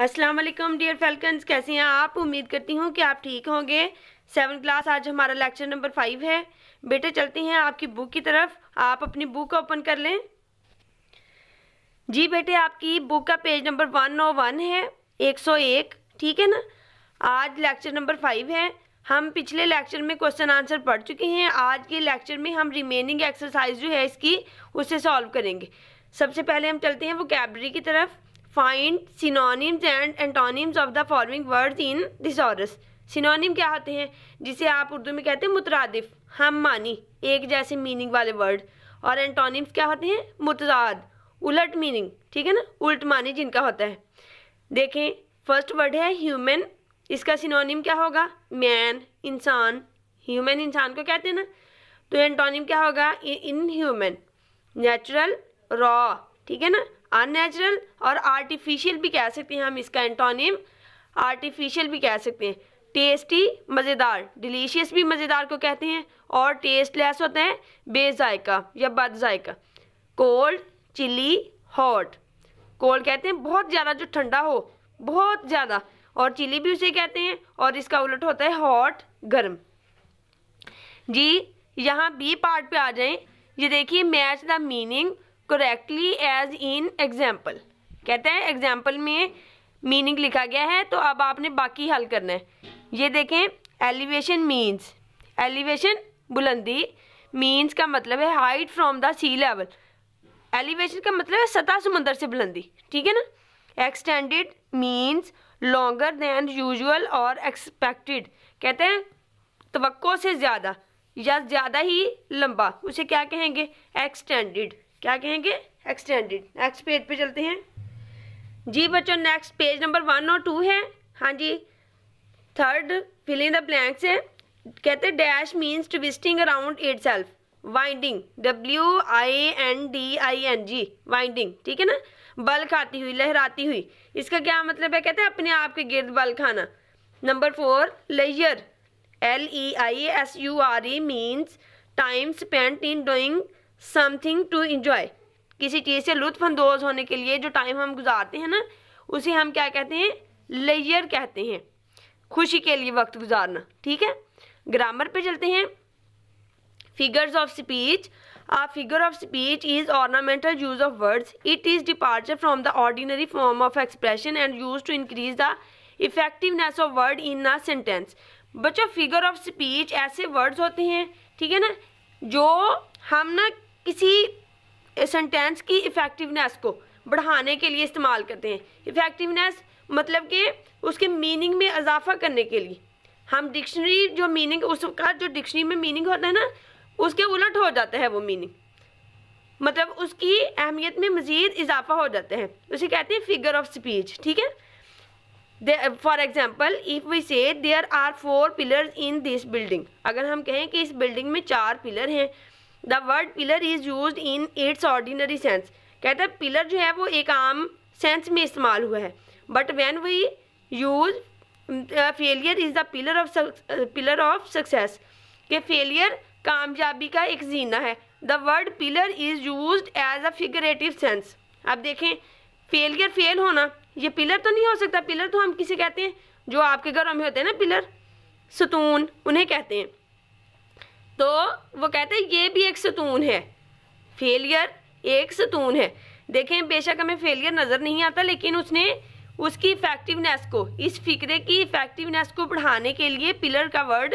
अस्सलाम वालेकुम dear falcons, कैसे हैं आप। उम्मीद करती हूँ कि आप ठीक होंगे। 7th क्लास आज हमारा लेक्चर नंबर 5 है। बेटे चलते हैं आपकी बुक की तरफ। आप अपनी बुक ओपन कर लें। जी बेटे, आपकी बुक का पेज नंबर 101 है, 101, ठीक है ना। आज लेक्चर नंबर 5 है। हम पिछले लेक्चर में क्वेश्चन आंसर पढ़ चुके हैं। आज के लेक्चर में हम रिमेनिंग एक्सरसाइज जो है इसकी उससे सॉल्व करेंगे। सबसे पहले हम चलते हैं वोकैबुलरी की तरफ। Find synonyms and antonyms of the following words in thesaurus. Synonym क्या होते हैं, जिसे आप उर्दू में कहते हैं मुतरादिफ, हम मानी, एक जैसे मीनिंग वाले वर्ड। और एंटोनिम्स क्या होते हैं, मुतजाद, उलट मीनिंग, ठीक है ना, उल्ट मानी जिनका होता है। देखें, फर्स्ट वर्ड है ह्यूमन। इसका सिनोनिम क्या होगा, मैन, इंसान। ह्यूमन इंसान को कहते हैं ना। तो एंटोनिम क्या होगा, इनह्यूमन। नेचुरल, रॉ, ठीक है ना। अननेचुरल और आर्टिफिशियल भी कह सकते हैं हम, इसका एंटोनिम आर्टिफिशियल भी कह सकते हैं। टेस्टी, मज़ेदार, डिलीशियस भी मज़ेदार को कहते हैं। और टेस्टलेस होता है बेजायका या बदजायका। Cold, chilly, hot. कोल्ड कहते हैं बहुत ज़्यादा जो ठंडा हो, बहुत ज़्यादा। और चिली भी उसे कहते हैं। और इसका उलट होता है हॉट, गर्म। जी यहाँ बी पार्ट पे आ जाएं। ये देखिए, match the meaning correctly as in example. कहते हैं एग्जाम्पल में मीनिंग लिखा गया है, तो अब आपने बाकी हल करना है। ये देखें, एलिवेशन मीन्स, एलिवेशन बुलंदी, मीन्स का मतलब है height from the sea level. Elevation का मतलब है सतह समंदर से बुलंदी, ठीक है ना। Extended means longer than usual और एक्सपेक्टेड। कहते हैं तवक्को से ज़्यादा या ज़्यादा ही लंबा, उसे क्या कहेंगे, एक्सटेंडेड। क्या कहेंगे, एक्सटेंडेड। नेक्स्ट पेज पे चलते हैं। जी बच्चों, नेक्स्ट पेज नंबर 1 और 2 है। हाँ जी, third fill in the blanks है। कहते हैं dash means twisting around itself, winding, WINDING, winding, ठीक है ना। बल खाती हुई, लहराती हुई। इसका क्या मतलब है, कहते हैं अपने आप के गिर्द बल खाना। Number 4 leisure, LEISURE means time spent in doing something to enjoy. किसी चीज़ से लुत्फ अंदोज होने के लिए जो टाइम हम गुजारते हैं ना, उसे हम क्या कहते हैं, लेजर कहते हैं। खुशी के लिए वक्त गुजारना, ठीक है। ग्रामर पे चलते हैं। Figures of speech. A figure of speech is ornamental use of words. It is departure from the ordinary form of expression and used to increase the effectiveness of word in a sentence. बच्चों, figure of speech ऐसे words होते हैं, ठीक है ना, जो हम ना किसी सेंटेंस की इफेक्टिवनेस को बढ़ाने के लिए इस्तेमाल करते हैं। इफेक्टिवनेस मतलब कि उसके मीनिंग में इजाफा करने के लिए। हम डिक्शनरी जो मीनिंग, उसका जो डिक्शनरी में मीनिंग होता है ना, उसके उलट हो जाता है वो मीनिंग, मतलब उसकी अहमियत में मज़ीद इजाफा हो जाता है, उसे कहते हैं फिगर ऑफ स्पीच, ठीक है। For example, if we say there are 4 pillars in this building. अगर हम कहें कि इस बिल्डिंग में 4 पिलर हैं, the word pillar is used in its ordinary sense. कहता है पिलर जो है वो एक आम सेंस में इस्तेमाल हुआ है। But when we use failure is the pillar of success, कि फेलियर कामयाबी का एक जीना है। The word pillar is used as a figurative sense. अब देखें, फेलियर, फेल होना, ये पिलर तो नहीं हो सकता। पिलर तो हम किसे कहते हैं, जो आपके घरों में होते हैं ना पिलर, सतून, उन्हें कहते हैं। तो वो कहते हैं ये भी एक सतून है, फेलियर एक सतून है। देखें, बेशक हमें फेलियर नज़र नहीं आता, लेकिन उसने उसकी इफेक्टिवनेस को, इस फिक्रे की इफेक्टिवनेस को बढ़ाने के लिए पिलर का वर्ड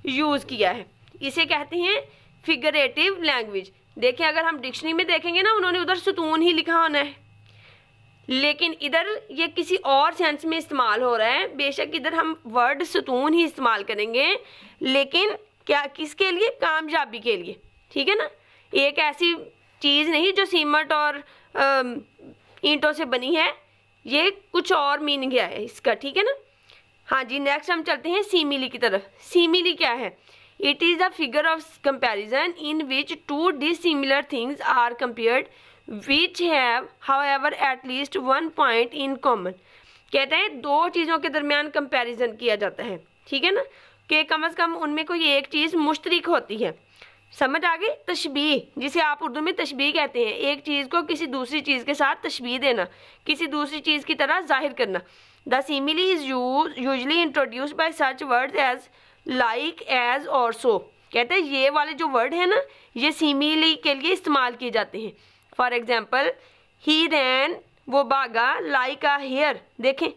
यूज़ किया है। इसे कहते हैं फिगरेटिव लैंग्वेज। देखें, अगर हम डिक्शनरी में देखेंगे ना, उन्होंने उधर सतून ही लिखा होना है, लेकिन इधर ये किसी और सेंस में इस्तेमाल हो रहा है। बेशक इधर हम वर्ड सतून ही इस्तेमाल करेंगे, लेकिन क्या, किसके लिए, कामयाबी के लिए, ठीक है ना। एक ऐसी चीज़ नहीं जो सीमेंट और ईंटों से बनी है, ये कुछ और मीनिंग है इसका, ठीक है ना। हाँ जी, नेक्स्ट हम चलते हैं सीमिली की तरफ। सीमिली क्या है, it is the figure of comparison in which 2 dissimilar things are compared which have however at least 1 point in common. कहते हैं 2 चीज़ों के दरमियान कंपैरिजन किया जाता है, ठीक है ना, कि कम से कम उनमें कोई एक चीज़ मुश्तरक होती है। समझ आ गई। तशबीह, जिसे आप उर्दू में तशबीह कहते हैं, एक चीज़ को किसी दूसरी चीज़ के साथ तशबीह देना, किसी दूसरी चीज़ की तरह जाहिर करना। The simile is usually introduced by such words as like, as और सो। कहते हैं ये वाले जो वर्ड है ना, ये सिमिली के लिए इस्तेमाल किए जाते हैं। फॉर एग्जाम्पल, ही रैन, वो भागा, लाइक अ हेयर, देखें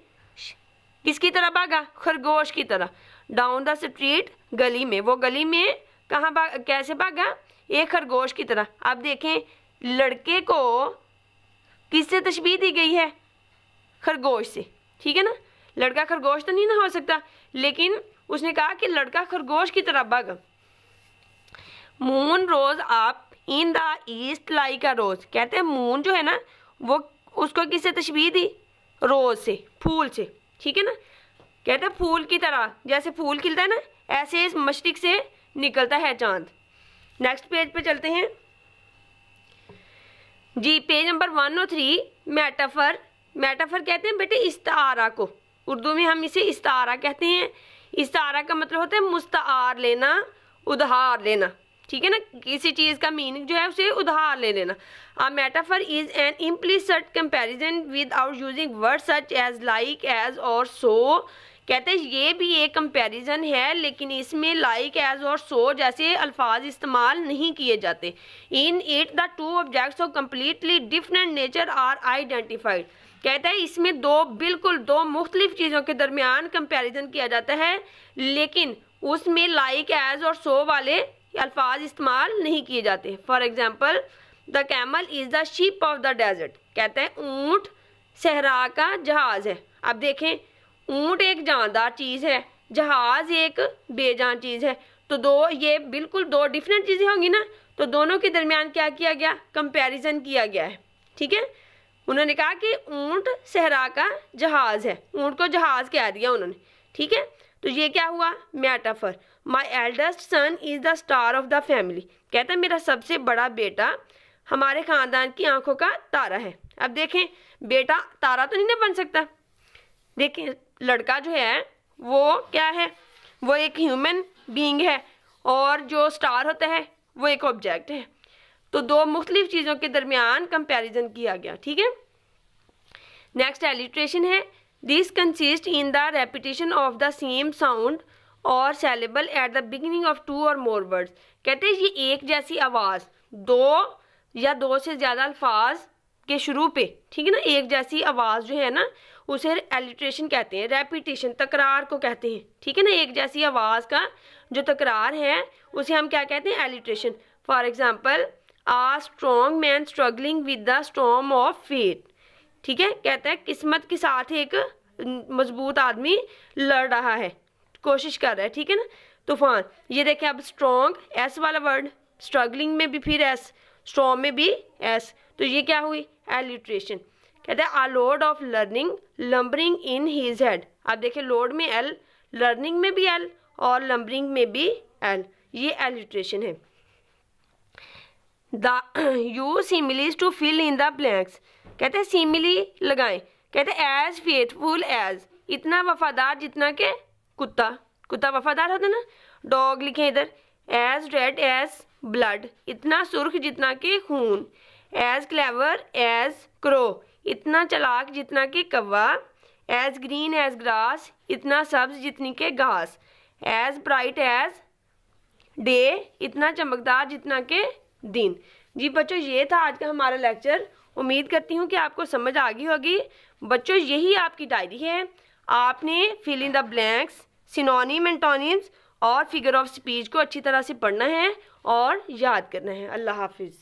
किसकी तरह भागा, खरगोश की तरह। डाउन द स्ट्रीट, गली में, वो गली में कहाँ कैसे भागा, एक खरगोश की तरह। अब देखें लड़के को किससे तशबीह दी गई है, खरगोश से, ठीक है ना। लड़का खरगोश तो नहीं ना हो सकता, लेकिन उसने कहा कि लड़का खरगोश की तरह भागा। Moon rose up in the east like a rose. कहते हैं मून जो है ना, वो उसको किससे तशबीह दी, रोज से, फूल से, ठीक है ना। कहते हैं फूल की तरह, जैसे फूल खिलता है ना, ऐसे इस मशरिक से निकलता है चांद। नेक्स्ट पेज पे चलते हैं जी, पेज नंबर 103। मेटाफर, मेटाफर कहते हैं बेटे इस्तारा को, उर्दू में हम इसे इस्तारा कहते हैं। इस्तारा का मतलब होता है मुस्तार लेना, उधार लेना, ठीक है ना। किसी चीज़ का मीनिंग जो है उसे उधार ले लेना। A metaphor is an implicit comparison without using word such as like, as और सो। कहते हैं ये भी एक कंपैरिजन है, लेकिन इसमें लाइक, एज और सो जैसे अल्फाज इस्तेमाल नहीं किए जाते। In it the two objects of completely different nature are identified. कहता है इसमें दो मुख्तलिफ चीज़ों के दरमियान कंपैरिजन किया जाता है, लेकिन उसमें लाइक, एज और सो वाले अल्फाज इस्तेमाल नहीं किए जाते। For example, the camel is the ship of the desert. कहते हैं ऊँट सहरा का जहाज़ है। अब देखें ऊँट एक जानदार चीज़ है, जहाज़ एक बेजान चीज़ है, तो ये बिल्कुल दो डिफरेंट चीज़ें होंगी ना, तो दोनों के दरमियान क्या किया गया, कंपैरिजन किया गया है, ठीक है। उन्होंने कहा कि ऊँट सहरा का जहाज़ है, ऊँट को जहाज़ कह दिया उन्होंने, ठीक है। तो ये क्या हुआ, metaphor. My eldest son is the star of the family. कहता है मेरा सबसे बड़ा बेटा हमारे ख़ानदान की आंखों का तारा है। अब देखें बेटा तारा तो नहीं ना बन सकता, देखें लड़का जो है वो क्या है, वो एक ह्यूमन बीइंग है, और जो स्टार होता है वो एक ऑब्जेक्ट है। तो दो मुख्तलिफ चीज़ों के दरमियान कंपैरिजन किया गया, ठीक है। नेक्स्ट एलिट्रेशन है। This consist in the repetition of the same sound और syllable at the beginning of two और मोर वर्ड्स। कहते हैं ये एक जैसी आवाज़ दो या दो से ज़्यादा अल्फाज के शुरू पे, ठीक है ना, एक जैसी आवाज़ जो है ना उसे एलिट्रेशन कहते हैं। रेपिटेशन तकरार को कहते हैं, ठीक है ना। एक जैसी आवाज़ का जो तकरार है उसे हम क्या कहते हैं, alliteration. For example, a strong man struggling with the storm of fate. ठीक है, कहता है किस्मत के साथ एक मजबूत आदमी लड़ रहा है, कोशिश कर रहा है, ठीक है ना, तूफान। ये देखें अब स्ट्रॉन्ग एस वाला वर्ड, स्ट्रगलिंग में भी फिर एस, स्ट्रॉन्ग में भी एस, तो ये क्या हुई, एलिट्रेशन। कहते हैं a load of learning lumbering in his head. अब देखिए लोड में एल, लर्निंग में भी एल और लंबरिंग में भी एल, ये एलिट्रेशन है। The use similes to fill in the blanks. कहते हैं सिमिली लगाएं। कहते हैं एज फेथफुल एज, इतना वफादार जितना के कुत्ता, कुत्ता वफादार होता है ना। डॉग लिखें इधर। एज रेड एज ब्लड, इतना सुर्ख जितना के खून। एज क्लेवर एज क्रो, इतना चालाक जितना के कौवा। एज ग्रीन एज ग्रास, इतना सब्ज जितनी के घास। एज ब्राइट एज डे, इतना चमकदार जितना के दिन। जी बच्चों, ये था आज का हमारा लेक्चर। उम्मीद करती हूँ कि आपको समझ आ गई होगी। बच्चों यही आपकी डायरी है, आपने fill in the blanks, synonym, antonyms और फिगर ऑफ स्पीच को अच्छी तरह से पढ़ना है और याद करना है। अल्लाह हाफिज़।